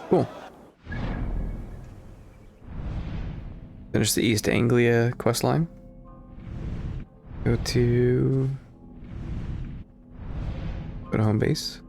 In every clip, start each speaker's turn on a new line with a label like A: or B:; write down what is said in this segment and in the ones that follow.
A: Cool. Finish the East Anglia questline. Go to home base.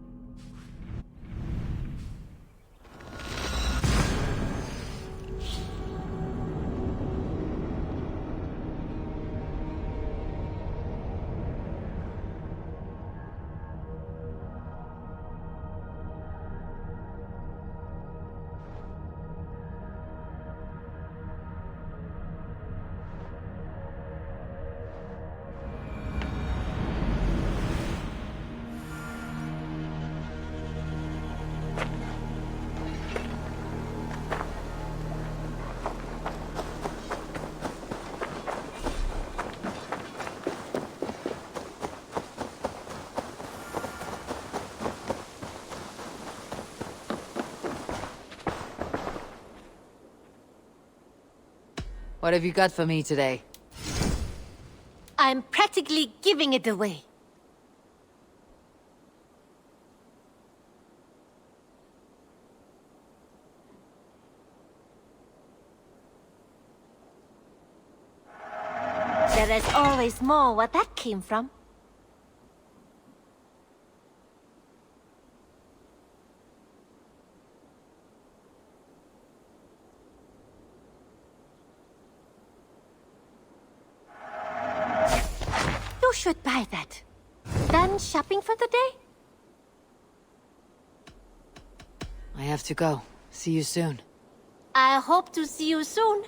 B: What have you got for me today?
C: I'm practically giving it away. There is always more where that came from. You should buy that. Done shopping for the day?
B: I have to go. See you soon.
C: I hope to see you soon.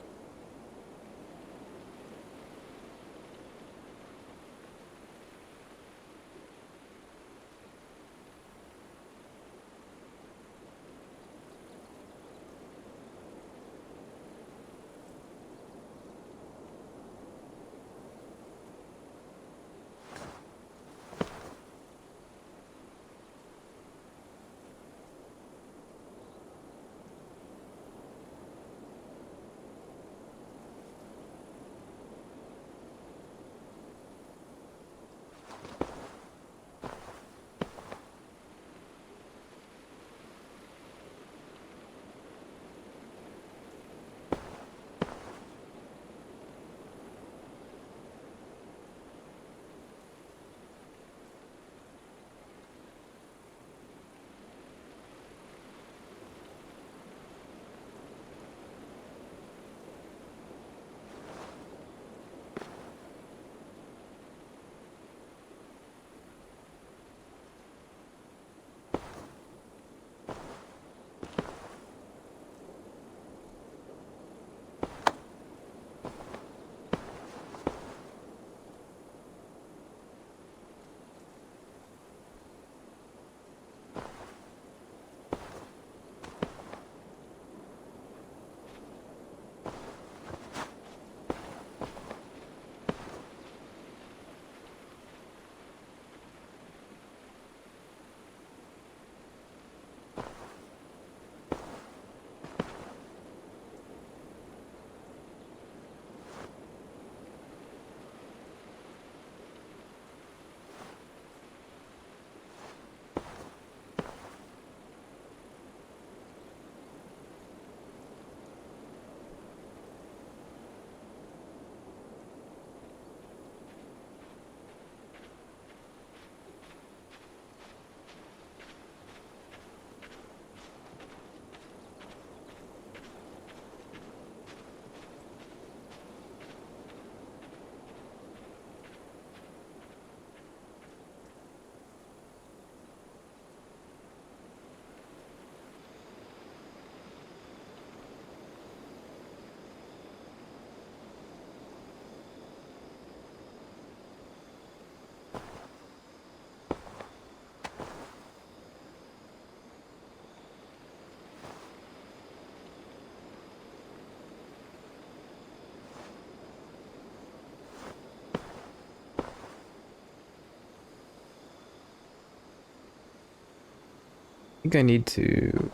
A: I think I need to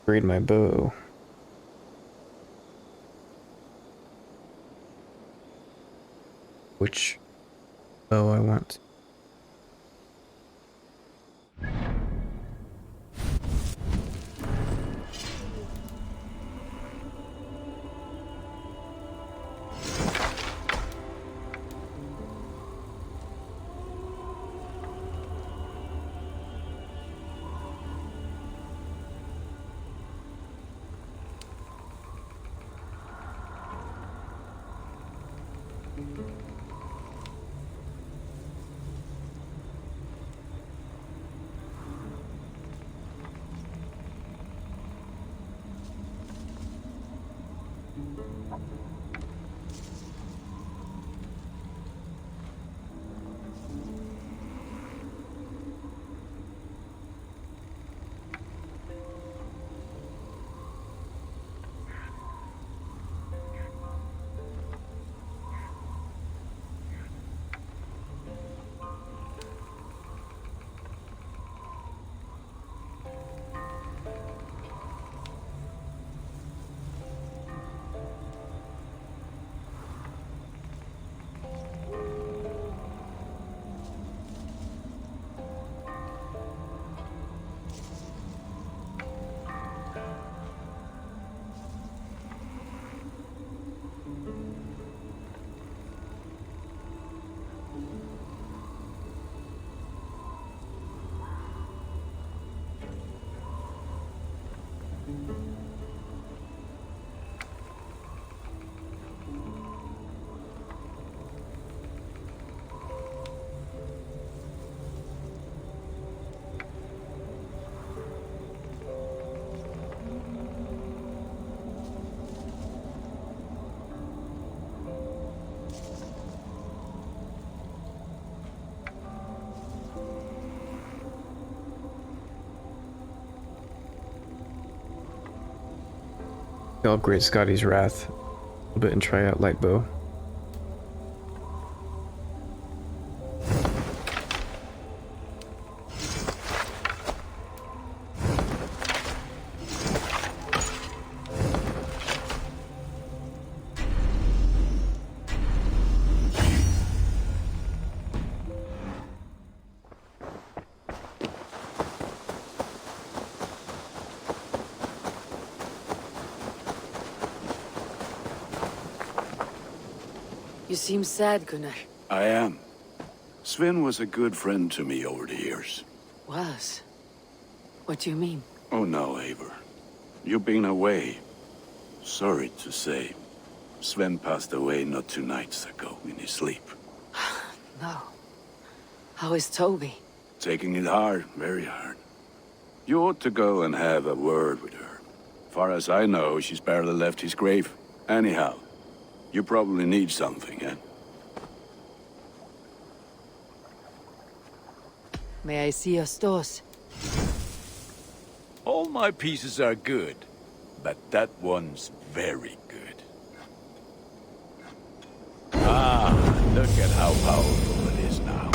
A: upgrade my bow. Which bow I want. I'll upgrade Scotty's Wrath a little bit and try out Light Bow.
B: You seem sad, Gunnar.
D: I am. Sven was a good friend to me over the years.
B: Was? What do you mean?
D: Oh no, Eivor. You've been away. Sorry to say. Sven passed away not 2 nights ago in his sleep.
B: No. How is Toby?
D: Taking it hard, very hard. You ought to go and have a word with her. Far as I know, she's barely left his grave. Anyhow, you probably need something, eh?
B: May I see your stores?
D: All my pieces are good, but that one's very good. Ah, look at how powerful it is now.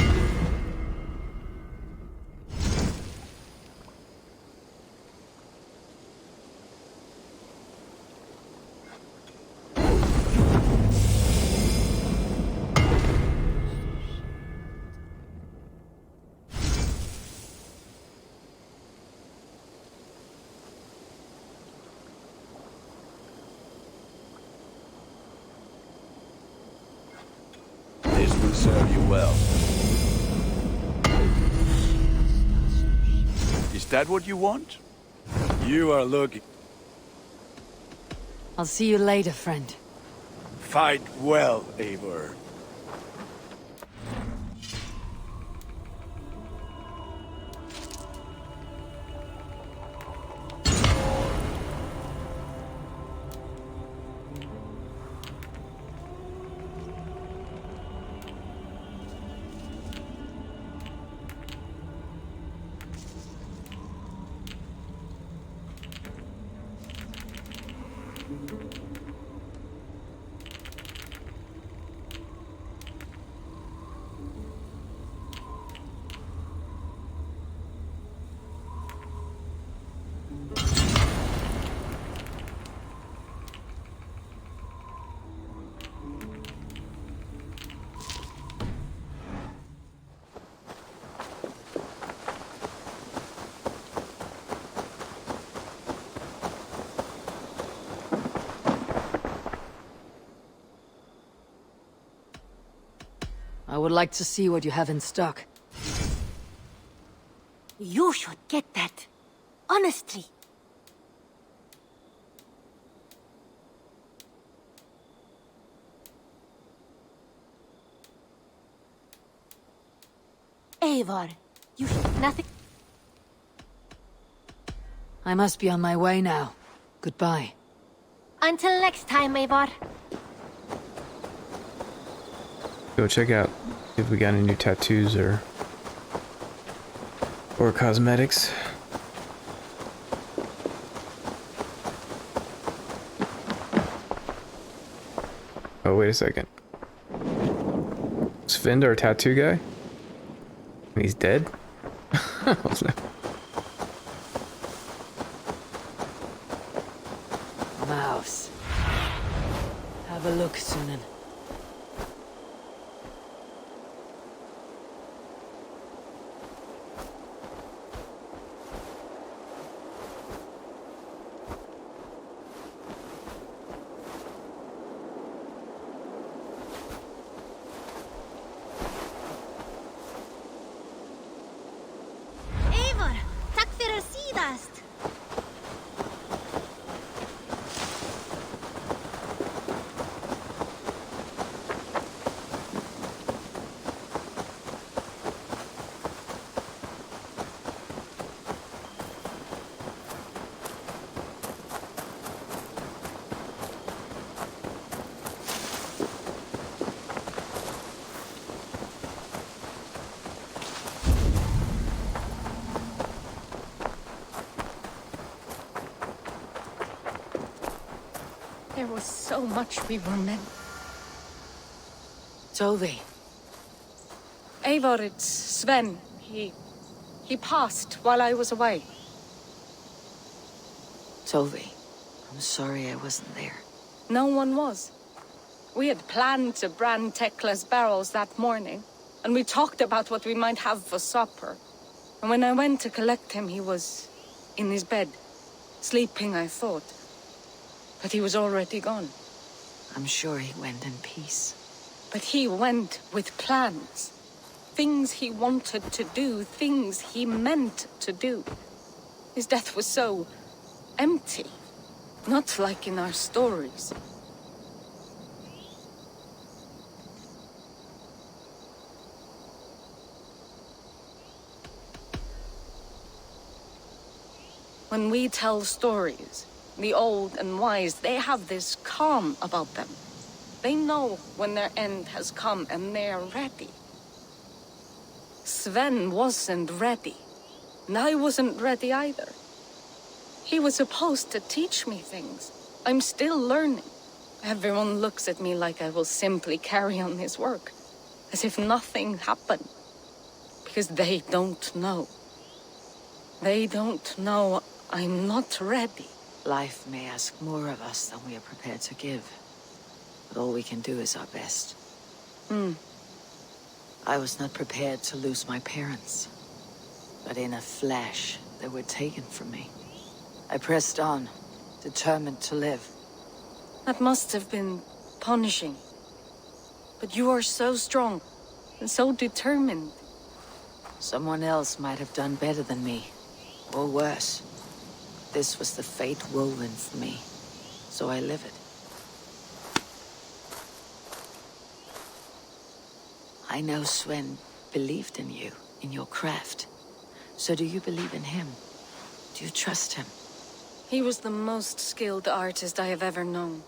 D: This will serve you well. Is that what you want? You are looking...
B: I'll see you later, friend.
D: Fight well, Eivor.
B: I would like to see what you have in stock.
C: You should get that. Honestly. Eivor, you should nothing.
B: I must be on my way now. Goodbye.
C: Until next time, Eivor.
A: Go check out if we got any new tattoos or cosmetics. Oh, wait a second. Is Finn our tattoo guy? And he's dead? Oh, no.
B: Mouse. Have a look, Sunan.
C: Eivor, tack för sidast.
E: There was so much we were meant.
B: Tovi.
E: Eivor, it's Sven. He passed while I was away.
B: Tovi. I'm sorry I wasn't there.
E: No one was. We had planned to brand Tekla's barrels that morning, and we talked about what we might have for supper. And when I went to collect him, he was in his bed, sleeping, I thought. But he was already gone.
B: I'm sure he went in peace.
E: But he went with plans. Things he wanted to do, things he meant to do. His death was so empty. Not like in our stories. When we tell stories, the old and wise, they have this calm about them. They know when their end has come and they're ready. Sven wasn't ready, and I wasn't ready either. He was supposed to teach me things. I'm still learning. Everyone looks at me like I will simply carry on his work, as if nothing happened. Because they don't know. They don't know I'm not ready.
B: Life may ask more of us than we are prepared to give. But all we can do is our best. I was not prepared to lose my parents. But in a flash, they were taken from me. I pressed on, determined to live.
E: That must have been punishing. But you are so strong and so determined.
B: Someone else might have done better than me, or worse. This was the fate woven for me, so I live it. I know Sven believed in you, in your craft. So do you believe in him? Do you trust him?
E: He was the most skilled artist I have ever known.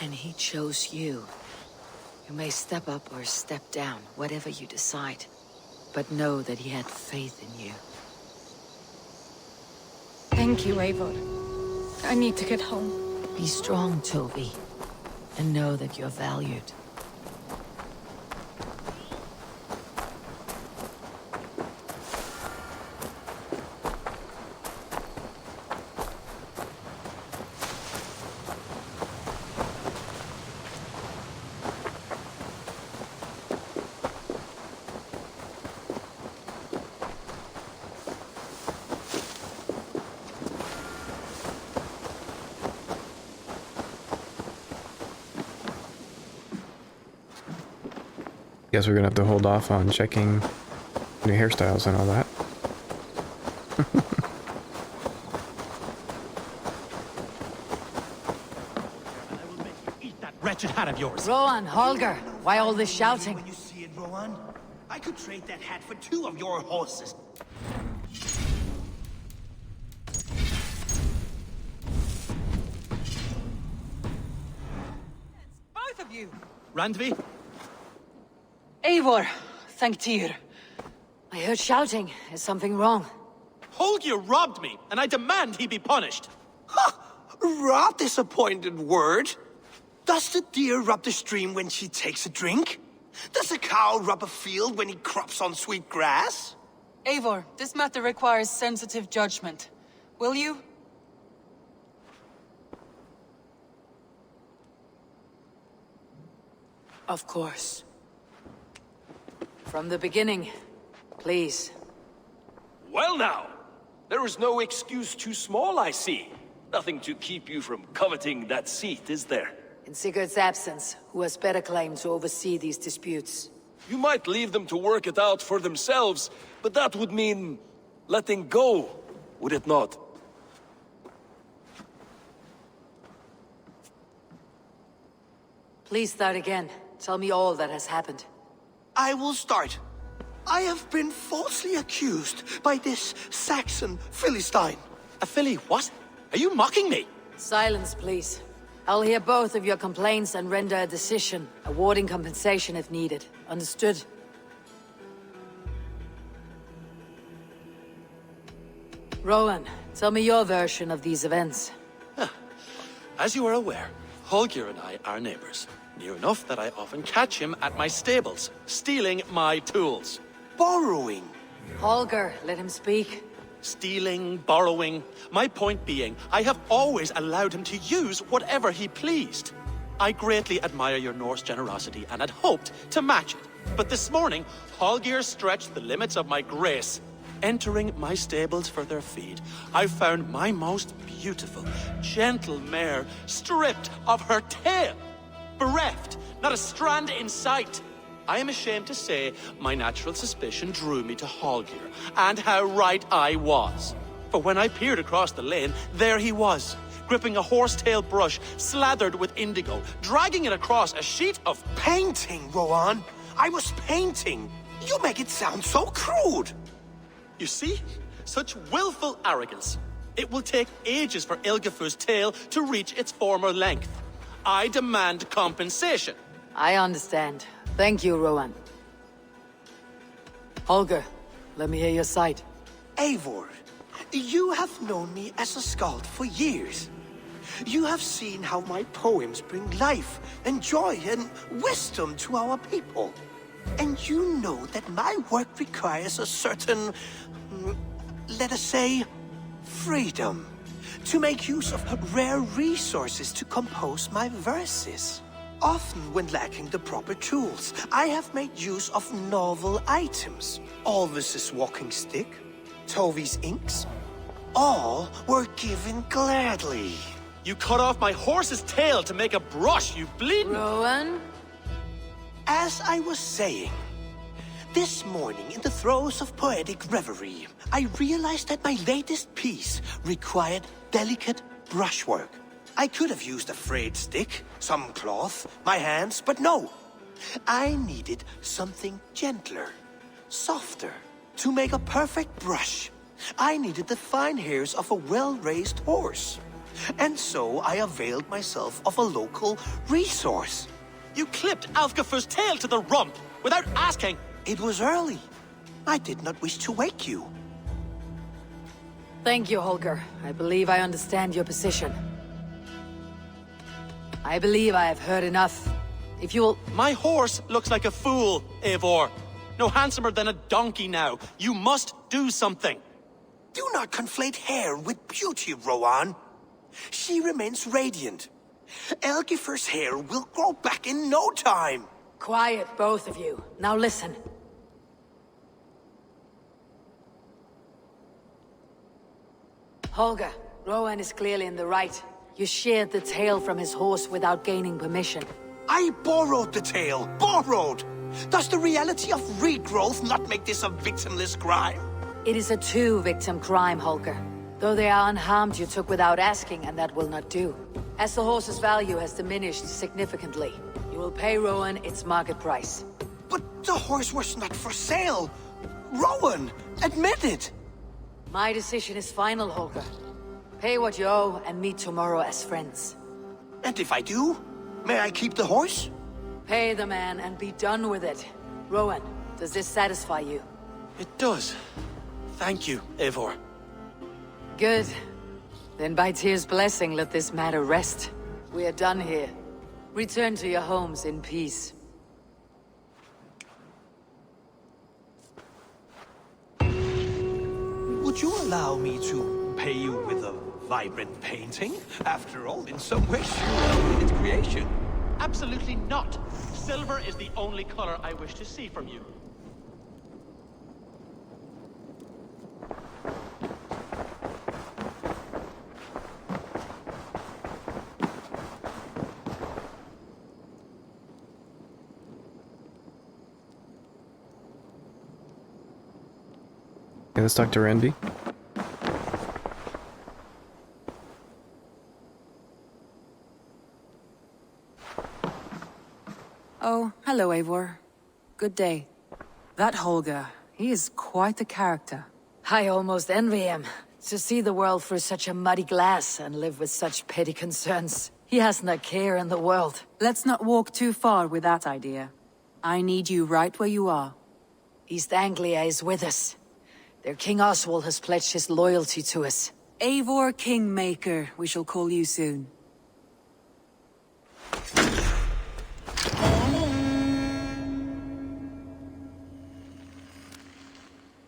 B: And he chose you. You may step up or step down, whatever you decide. But know that he had faith in you.
E: Thank you, Eivor. I need to get home.
B: Be strong, Tovi. And know that you're valued.
A: Guess we're gonna have to hold off on checking new hairstyles and all that.
F: I will make you eat that wretched hat of yours.
B: Rowan, Holger, why all this shouting?
F: When you see it, Rowan, I could trade that hat for 2 of your horses.
G: Both of you!
F: Randvi,
B: Eivor, thank Tyr. I heard shouting. Is something wrong?
G: Holger robbed me, and I demand he be punished.
F: Rot disappointed word. Does the deer rub the stream when she takes a drink? Does a cow rub a field when he crops on sweet grass?
H: Eivor, this matter requires sensitive judgment. Will you?
B: Of course. From the beginning, please.
I: Well now, there is no excuse too small, I see. Nothing to keep you from coveting that seat, is there?
B: In Sigurd's absence, who has better claim to oversee these disputes?
I: You might leave them to work it out for themselves, but that would mean letting go, would it not?
B: Please start again. Tell me all that has happened.
F: I will start. I have been falsely accused by this Saxon Philistine.
G: A filly what? Are you mocking me?
B: Silence, please. I'll hear both of your complaints and render a decision, awarding compensation if needed. Understood? Rowan, tell me your version of these events.
G: As you are aware, Holger and I are neighbors. Near enough that I often catch him at my stables, stealing my tools.
F: Borrowing.
B: Holger, let him speak.
G: Stealing, borrowing. My point being, I have always allowed him to use whatever he pleased. I greatly admire your Norse generosity and had hoped to match it. But this morning, Holger stretched the limits of my grace. Entering my stables for their feed, I found my most beautiful, gentle mare stripped of her tail. Bereft, not a strand in sight. I am ashamed to say my natural suspicion drew me to Holger, and how right I was. For when I peered across the lane, there he was, gripping a horsetail brush slathered with indigo, dragging it across a sheet of...
F: Painting, Rowan. I was painting. You make it sound so crude.
G: You see? Such willful arrogance. It will take ages for Ilgafur's tail to reach its former length. I demand compensation.
B: I understand. Thank you, Rowan. Holger, let me hear your side.
F: Eivor, you have known me as a skald for years. You have seen how my poems bring life and joy and wisdom to our people. And you know that my work requires a certain, let us say, freedom. To make use of rare resources to compose my verses. Often when lacking the proper tools, I have made use of novel items. Alvis's walking stick, Tovi's inks, all were given gladly.
G: You cut off my horse's tail to make a brush, you bleeding...
B: Rowan?
F: As I was saying, this morning in the throes of poetic reverie, I realized that my latest piece required delicate brushwork. I could have used a frayed stick, some cloth, my hands, but no. I needed something gentler, softer. To make a perfect brush, I needed the fine hairs of a well-raised horse. And so I availed myself of a local resource.
G: You clipped Alfgafur's tail to the rump without asking.
F: It was early. I did not wish to wake you.
B: Thank you, Holger. I believe I understand your position. I believe I have heard enough. If you will...
G: My horse looks like a fool, Eivor. No handsomer than a donkey now. You must do something.
F: Do not conflate hair with beauty, Rowan. She remains radiant. Elgifur's hair will grow back in no time.
B: Quiet, both of you. Now listen. Holger, Rowan is clearly in the right. You sheared the tail from his horse without gaining permission.
F: I borrowed the tail. Borrowed! Does the reality of regrowth not make this a victimless crime?
B: It is a two-victim crime, Holger. Though they are unharmed, you took without asking, and that will not do. As the horse's value has diminished significantly, you will pay Rowan its market price.
F: But the horse was not for sale. Rowan, admit it.
B: My decision is final, Holger. Pay what you owe and meet tomorrow as friends.
F: And if I do, may I keep the horse?
B: Pay the man and be done with it. Rowan, does this satisfy you?
G: It does. Thank you, Eivor.
B: Good. Then by Tyr's blessing, let this matter rest. We are done here. Return to your homes in peace.
F: Would you allow me to pay you with a vibrant painting? After all, in some ways, you its creation.
G: Absolutely not. Silver is the only color I wish to see from you.
A: Okay, let's talk to Randy.
J: Oh, hello, Eivor. Good day. That Holger, he is quite the character.
B: I almost envy him. To see the world through such a muddy glass and live with such petty concerns. He hasn't a care in the world.
J: Let's not walk too far with that idea. I need you right where you are.
B: East Anglia is with us. Their King Oswald has pledged his loyalty to us.
J: Eivor Kingmaker, we shall call you soon.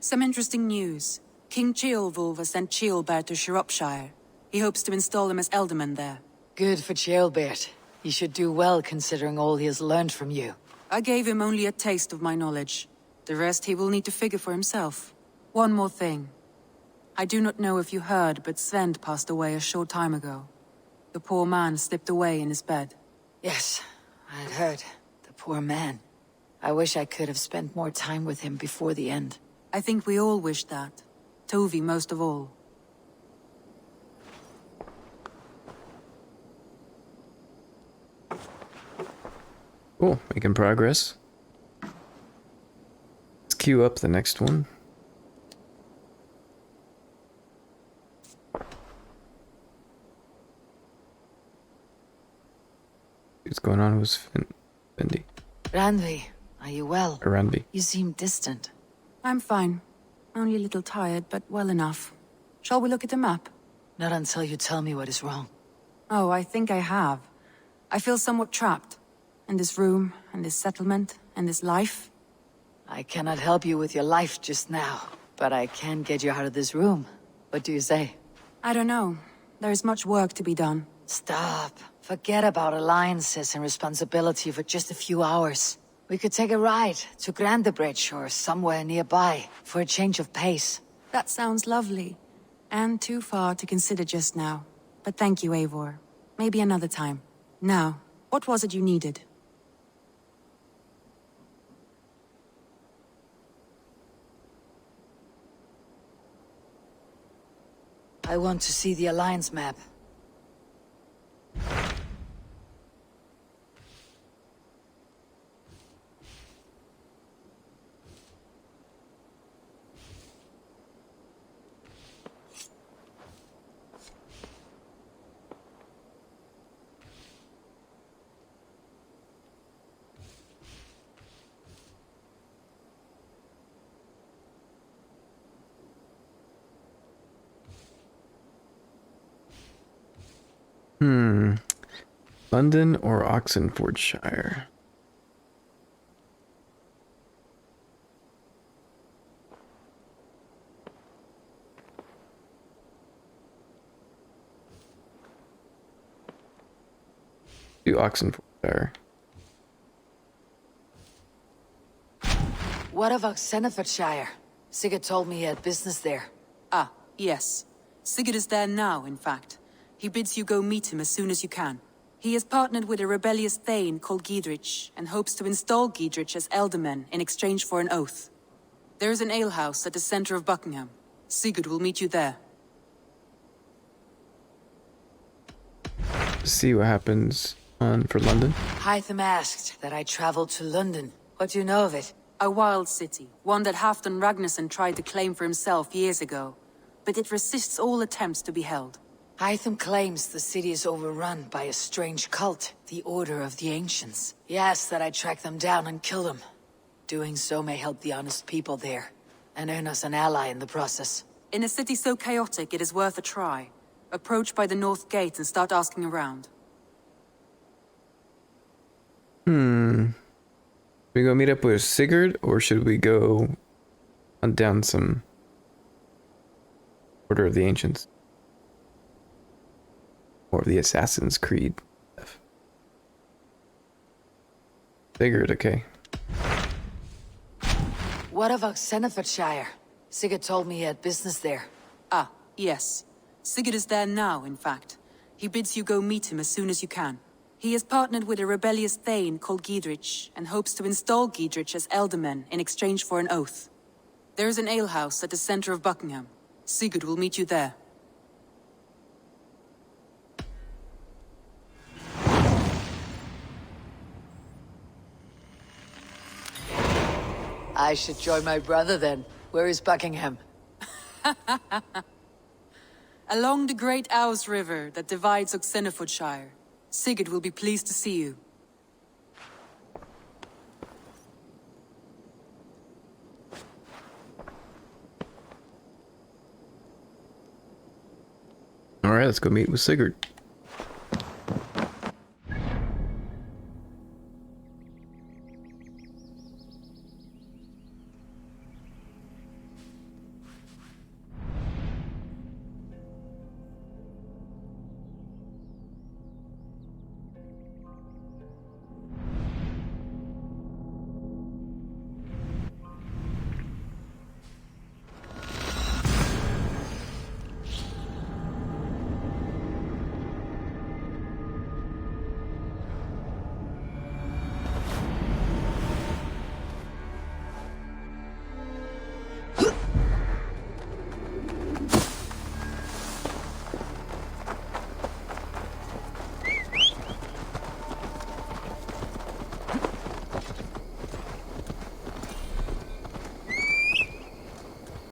J: Some interesting news. King Ceolwulf has sent Ceolbert to Shropshire. He hopes to install him as Ealdorman there.
B: Good for Ceolbert. He should do well considering all he has learned from you.
J: I gave him only a taste of my knowledge. The rest he will need to figure for himself. One more thing. I do not know if you heard, but Svend passed away a short time ago. The poor man slipped away in his bed.
B: Yes, I had heard. The poor man. I wish I could have spent more time with him before the end.
J: I think we all wish that. Tovi most of all.
A: Cool, making progress. Let's queue up the next one. What's going on with Fendi?
B: Randvi, are you well?
A: Or Randy?
B: You seem distant.
J: I'm fine. Only a little tired, but well enough. Shall we look at the map?
B: Not until you tell me what is wrong.
J: Oh, I think I have. I feel somewhat trapped. In this room, and this settlement, and this life.
B: I cannot help you with your life just now, but I can get you out of this room. What do you say?
J: I don't know. There is much work to be done.
B: Stop. Forget about alliances and responsibility for just a few hours. We could take a ride to Grandebridge or somewhere nearby for a change of pace.
J: That sounds lovely. And too far to consider just now. But thank you, Eivor. Maybe another time. Now, what was it you needed?
B: I want to see the Alliance map.
A: London or Oxenfordshire? Do Oxenfordshire.
B: What of Oxenfordshire? Sigurd told me he had business there.
J: Ah, yes. Sigurd is there now, in fact. He bids you go meet him as soon as you can. He has partnered with a rebellious thane called Giedrich, and hopes to install Giedrich as Ealdorman in exchange for an oath. There is an alehouse at the center of Buckingham. Sigurd will meet you there.
A: See what happens on for London.
B: Hytham asked that I travel to London. What do you know of it?
J: A wild city, one that Halfdan Ragnarsson tried to claim for himself years ago. But it resists all attempts to be held.
B: Hytham claims the city is overrun by a strange cult, the Order of the Ancients. He asked that I track them down and kill them. Doing so may help the honest people there, and earn us an ally in the process.
J: In a city so chaotic, it is worth a try. Approach by the north gate and start asking around.
A: We go meet up with Sigurd, or should we go hunt down some Order of the Ancients? Or the Assassin's Creed stuff. Sigurd, okay.
B: What of Oxenfordshire? Sigurd told me he had business there.
J: Ah, yes. Sigurd is there now, in fact. He bids you go meet him as soon as you can. He has partnered with a rebellious Thane called Giedrich, and hopes to install Giedrich as Elderman in exchange for an oath. There is an alehouse at the center of Buckingham. Sigurd will meet you there.
B: I should join my brother then. Where is Buckingham?
J: Along the great Ouse River that divides Oxenfordshire. Sigurd will be pleased to see you.
A: Alright, let's go meet with Sigurd.